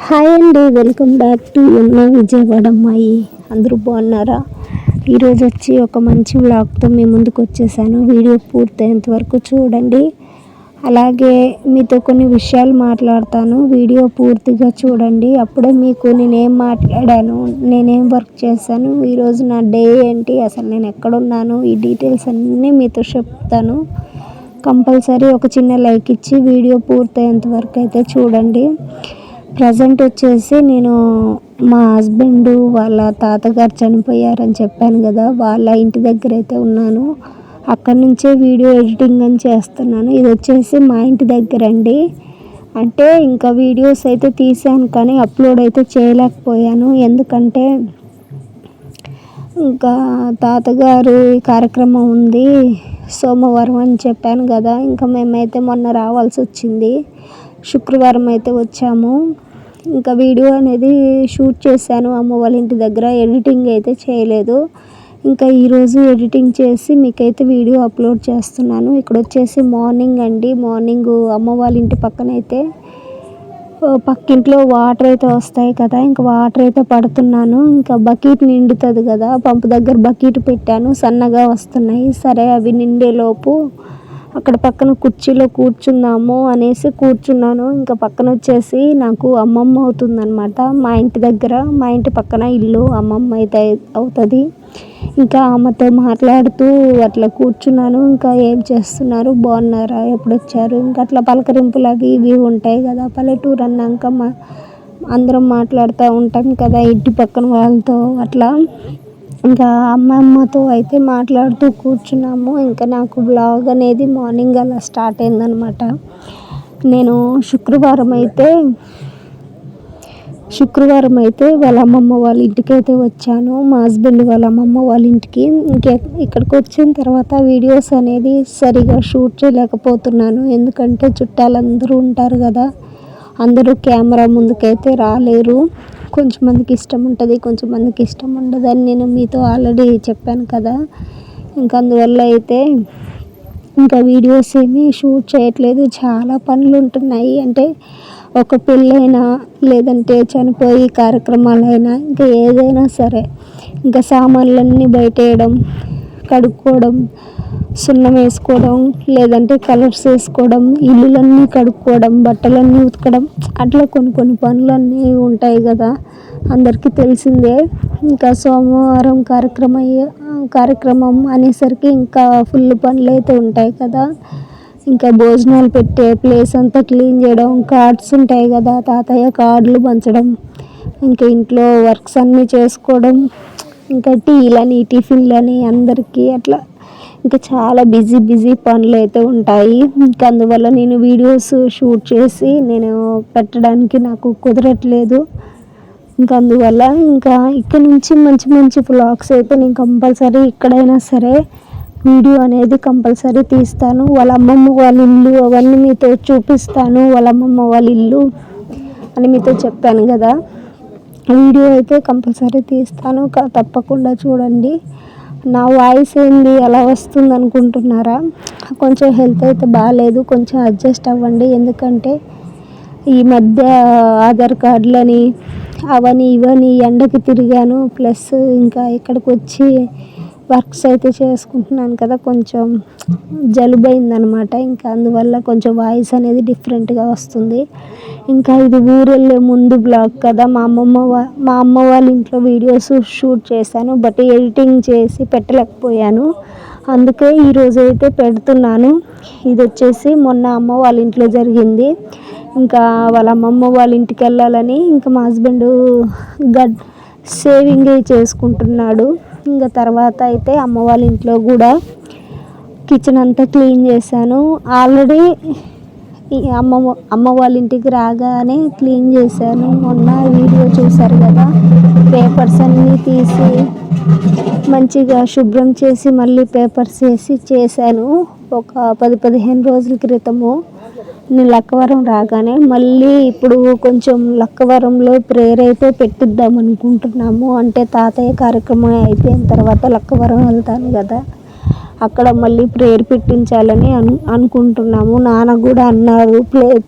Hi అండి, welcome back to ఎన్నో విజయవాడ అమ్మాయి. అందరూ బాగున్నారా? ఈరోజు వచ్చి ఒక మంచి వ్లాగ్తో మీ ముందుకు వచ్చేసాను. వీడియో పూర్తయ్యేంత వరకు చూడండి. అలాగే మీతో కొన్ని విషయాలు మాట్లాడతాను. వీడియో పూర్తిగా చూడండి. అప్పుడే మీకు నేనేం మాట్లాడాను, నేనేం వర్క్ చేశాను, ఈరోజు నా డే ఏంటి, అసలు నేను ఎక్కడున్నాను, ఈ డీటెయిల్స్ అన్నీ మీతో చెప్తాను. కంపల్సరీ ఒక చిన్న లైక్ ఇచ్చి వీడియో పూర్తయ్యేంత వరకు అయితే చూడండి. ప్రజెంట్ వచ్చేసి నేను మా హస్బెండ్ వాళ్ళ తాతగారు చనిపోయారని చెప్పాను కదా, వాళ్ళ ఇంటి దగ్గర అయితే ఉన్నాను. అక్కడి నుంచే వీడియో ఎడిటింగ్ అని చేస్తున్నాను. ఇది వచ్చేసి మా ఇంటి దగ్గర అండి. అంటే ఇంకా వీడియోస్ అయితే తీసాను కానీ అప్లోడ్ అయితే చేయలేకపోయాను. ఎందుకంటే ఇంకా తాతగారి కార్యక్రమం ఉంది సోమవారం అని చెప్పాను కదా. ఇంకా మేమైతే మొన్న రావాల్సి వచ్చింది. శుక్రవారం అయితే వచ్చాము. ఇంకా వీడియో అనేది షూట్ చేశాను అమ్మ వాళ్ళ ఇంటి దగ్గర. ఎడిటింగ్ అయితే చేయలేదు. ఇంకా ఈరోజు ఎడిటింగ్ చేసి మీకైతే వీడియో అప్లోడ్ చేస్తున్నాను. ఇక్కడ వచ్చేసి మార్నింగ్ అండి. మార్నింగ్ అమ్మ వాళ్ళ ఇంటి పక్కన అయితే పక్కింట్లో వాటర్ అయితే వస్తాయి కదా, ఇంకా వాటర్ అయితే పడుతున్నాను. ఇంకా బకెట్ నిండుతుంది కదా, పంపు దగ్గర బకెట్ పెట్టాను, సన్నగా వస్తున్నాయి. సరే అవి నిండేలోపు అక్కడ పక్కన కుర్చీలో కూర్చుందాము అనేసి కూర్చున్నాను. ఇంకా పక్కన వచ్చేసి నాకు అమ్మమ్మ అవుతుందన్నమాట. మా ఇంటి దగ్గర, మా ఇంటి పక్కన ఇల్లు అమ్మమ్మ అయితే అవుతుంది. ఇంకా ఆమెతో మాట్లాడుతూ అట్లా కూర్చున్నాను. ఇంకా ఏం చేస్తున్నారు, బాగున్నారా, ఎప్పుడు వచ్చారు, ఇంకా అట్లా పలకరింపులు అవి ఇవి ఉంటాయి కదా. పల్లెటూరు అన్నాక అందరం మాట్లాడుతూ ఉంటాం కదా ఇంటి పక్కన వాళ్ళతో. అట్లా ఇంకా అమ్మమ్మతో అయితే మాట్లాడుతూ కూర్చున్నాము. ఇంకా నాకు బ్లాగ్ అనేది మార్నింగ్ అలా స్టార్ట్ అయిందనమాట. నేను శుక్రవారం అయితే వాళ్ళ అమ్మమ్మ వాళ్ళ ఇంటికి అయితే వచ్చాను. మా హస్బెండ్ వాళ్ళ అమ్మమ్మ వాళ్ళ ఇంటికి. ఇక్కడికి వచ్చిన తర్వాత వీడియోస్ అనేది సరిగా షూట్ చేయలేకపోతున్నాను. ఎందుకంటే చుట్టాలందరూ ఉంటారు కదా, అందరూ కెమెరా ముందుకైతే రాలేరు. కొంచెంమందికి ఇష్టం ఉంటుంది, కొంచెంమందికి ఇష్టం ఉండదు అని నేను మీతో ఆల్రెడీ చెప్పాను కదా. ఇంకా అందువల్ల అయితే ఇంకా వీడియోస్ ఏమీ షూట్ చేయట్లేదు. చాలా పనులు ఉంటున్నాయి. అంటే ఒక పెళ్ళైనా లేదంటే చనిపోయి కార్యక్రమాలైనా ఇంకా ఏదైనా సరే, ఇంకా సామాన్లన్నీ బయట వేయడం, కడుక్కోవడం, సున్నం వేసుకోవడం, లేదంటే కలర్స్ వేసుకోవడం, ఇల్లులన్నీ కడుక్కోవడం, బట్టలన్నీ ఉతకడం, అట్లా కొన్ని పనులన్నీ ఉంటాయి కదా, అందరికీ తెలిసిందే. ఇంకా సోమవారం కార్యక్రమం అనేసరికి ఇంకా ఫుల్ పనులు అయితే ఉంటాయి కదా. ఇంకా భోజనాలు పెట్టే ప్లేస్ అంతా క్లీన్ చేయడం, కార్డ్స్ ఉంటాయి కదా, తాతయ్య కార్డులు పంచడం, ఇంకా ఇంట్లో వర్క్స్ అన్నీ చేసుకోవడం, ఇంకా టీలని టిఫిన్లని అందరికీ అట్లా ఇంకా చాలా బిజీ పనులు అయితే ఉంటాయి. ఇంకా అందువల్ల నేను వీడియోస్ షూట్ చేసి నేను పెట్టడానికి నాకు కుదరట్లేదు. ఇంకా అందువల్ల ఇంకా ఇక్కడ నుంచి మంచి వ్లాగ్స్ అయితే నేను కంపల్సరీ ఎక్కడైనా సరే వీడియో అనేది కంపల్సరీ తీస్తాను. వాళ్ళ అమ్మమ్మ వాళ్ళ ఇల్లు అవన్నీ మీతో చూపిస్తాను. వాళ్ళ అమ్మమ్మ వాళ్ళ ఇల్లు అని మీతో చెప్పాను కదా, వీడియో అయితే కంపల్సరీ తీస్తాను. తప్పకుండా చూడండి. నా వాయిస్ ఏంది అలా వస్తుంది అనుకుంటున్నారా? కొంచెం హెల్త్ అయితే బాగాలేదు, కొంచెం అడ్జస్ట్ అవ్వండి. ఎందుకంటే ఈ మధ్య ఆధార్ కార్డులని అవని ఇవని ఎండకి తిరిగాను. ప్లస్ ఇంకా ఇక్కడికి వచ్చి వర్క్స్ అయితే చేసుకుంటున్నాను కదా, కొంచెం జలుబైందనమాట. ఇంకా అందువల్ల కొంచెం వాయిస్ అనేది డిఫరెంట్గా వస్తుంది. ఇంకా ఇది ఊరు వెళ్ళే ముందు బ్లాగ్ కదా, మా అమ్మ వాళ్ళ ఇంట్లో వీడియోస్ షూట్ చేశాను. బట్ ఎడిటింగ్ చేసి పెట్టలేకపోయాను. అందుకే ఈరోజు అయితే పెడుతున్నాను. ఇది వచ్చేసి మొన్న అమ్మ వాళ్ళ ఇంట్లో జరిగింది. ఇంకా వాళ్ళ అమ్మమ్మ వాళ్ళ ఇంటికి వెళ్ళాలని ఇంకా మా హస్బెండ్ సేవింగ్ చేసుకుంటున్నాడు. ఇంకా తర్వాత అయితే అమ్మ వాళ్ళ ఇంట్లో కూడా కిచెన్ అంతా క్లీన్ చేశాను. ఆల్రెడీ అమ్మ వాళ్ళ ఇంటికి రాగానే క్లీన్ చేశాను. మొన్న వీడియో చూశారు కదా, పేపర్స్ అన్నీ తీసి మంచిగా శుభ్రం చేసి మళ్ళీ పేపర్స్ వేసి చేశాను. ఒక 10-15 రోజుల క్రితము నేను లక్కవరం రాగానే. మళ్ళీ ఇప్పుడు కొంచెం లక్కవరంలో ప్రేయర్ అయితే పెట్టిద్దాం అనుకుంటున్నాము. అంటే తాతయ్య కార్యక్రమం అయిపోయిన తర్వాత లక్కవరం వెళ్తాను కదా, అక్కడ మళ్ళీ ప్రేయర్ పెట్టించాలని అనుకుంటున్నాము. నాన్న కూడా అన్నారు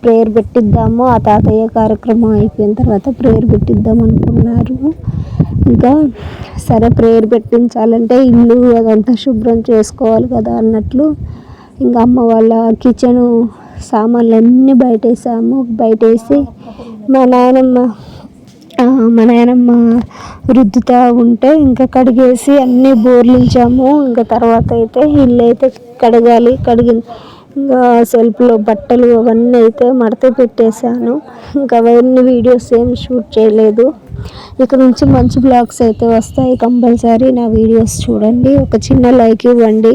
ప్రేయర్ పెట్టిద్దాము, ఆ తాతయ్య కార్యక్రమం అయిపోయిన తర్వాత ప్రేయర్ పెట్టిద్దాం అనుకున్నారు. ఇంకా సరే ప్రేయర్ పెట్టించాలంటే ఇల్లు అదంతా శుభ్రం చేసుకోవాలి కదా అన్నట్లు ఇంకా అమ్మ వాళ్ళ కిచెను సామాన్లు అన్నీ బయటేసి మా నాయనమ్మ రుద్దుతూ ఉంటే ఇంకా కడిగేసి అన్నీ బోర్లించాము. ఇంకా తర్వాత అయితే ఇల్లు అయితే ఇంకా సెల్ఫ్లో బట్టలు అవన్నీ అయితే మడత పెట్టేశాను. ఇంకా అవన్నీ వీడియోస్ ఏం షూట్ చేయలేదు. ఇక నుంచి మంచి బ్లాగ్స్ అయితే వస్తాయి. కంపల్సరీ నా వీడియోస్ చూడండి, ఒక చిన్న లైక్ ఇవ్వండి.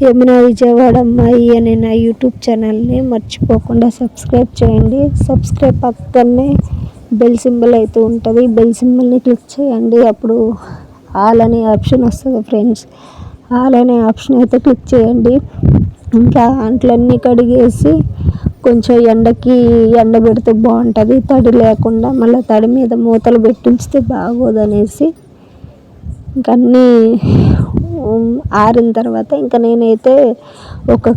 యమున విజయవాడ అమ్మాయి అనే నా యూట్యూబ్ ఛానల్ని మర్చిపోకుండా సబ్స్క్రైబ్ చేయండి. సబ్స్క్రైబ్ పక్కనే బెల్ సింబల్ అయితే ఉంటుంది, బెల్ సింబల్ని క్లిక్ చేయండి. అప్పుడు ఆల్ అనే ఆప్షన్ వస్తుంది ఫ్రెండ్స్, ఆల్ అనే ఆప్షన్ అయితే క్లిక్ చేయండి. ఇంకా అంట్లన్నీ కడిగేసి కొంచెం ఎండబెడితే బాగుంటుంది, తడి లేకుండా. మళ్ళీ తడి మీద మూతలు పెట్టించితే బాగోదనేసి ఇంకా అన్నీ ఆరిన తర్వాత ఇంకా నేనైతే ఒక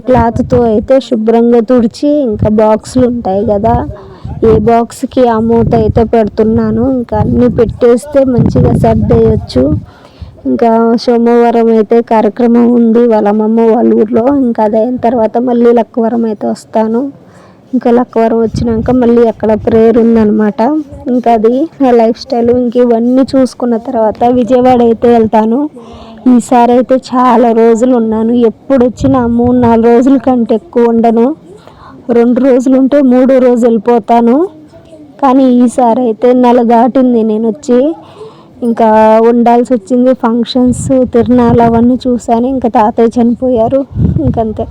క్లాత్తో అయితే శుభ్రంగా తుడిచి ఇంకా బాక్సులు ఉంటాయి కదా, ఏ బాక్స్కి ఆ మూత అయితే పెడుతున్నాను. ఇంకా అన్నీ పెట్టేస్తే మంచిగా సర్దేయచ్చు. ఇంకా సోమవారం అయితే కార్యక్రమం ఉంది వాళ్ళ అమ్మమ్మ వాళ్ళ ఊర్లో. ఇంకా అది అయిన తర్వాత మళ్ళీ లక్కవరం అయితే వస్తాను. ఇంకా లక్కవరం వచ్చినాక మళ్ళీ అక్కడ ప్రేయర్ ఉందన్నమాట. ఇంకా అది నా లైఫ్ స్టైల్. ఇంక ఇవన్నీ చూసుకున్న తర్వాత విజయవాడ అయితే వెళ్తాను. ఈసారి అయితే చాలా రోజులు ఉన్నాను. ఎప్పుడు వచ్చినా 3-4 రోజుల కంటే ఎక్కువ ఉండను. 2 రోజులు ఉంటే 3వ రోజు వెళ్ళిపోతాను. కానీ ఈసారి అయితే నెల దాటింది నేను వచ్చి. ఇంకా ఉండాల్సి వచ్చింది. ఫంక్షన్స్, తిరునాళ్ళు అవన్నీ చూశాను. ఇంకా తాతయ్య చనిపోయారు. ఇంకంతే.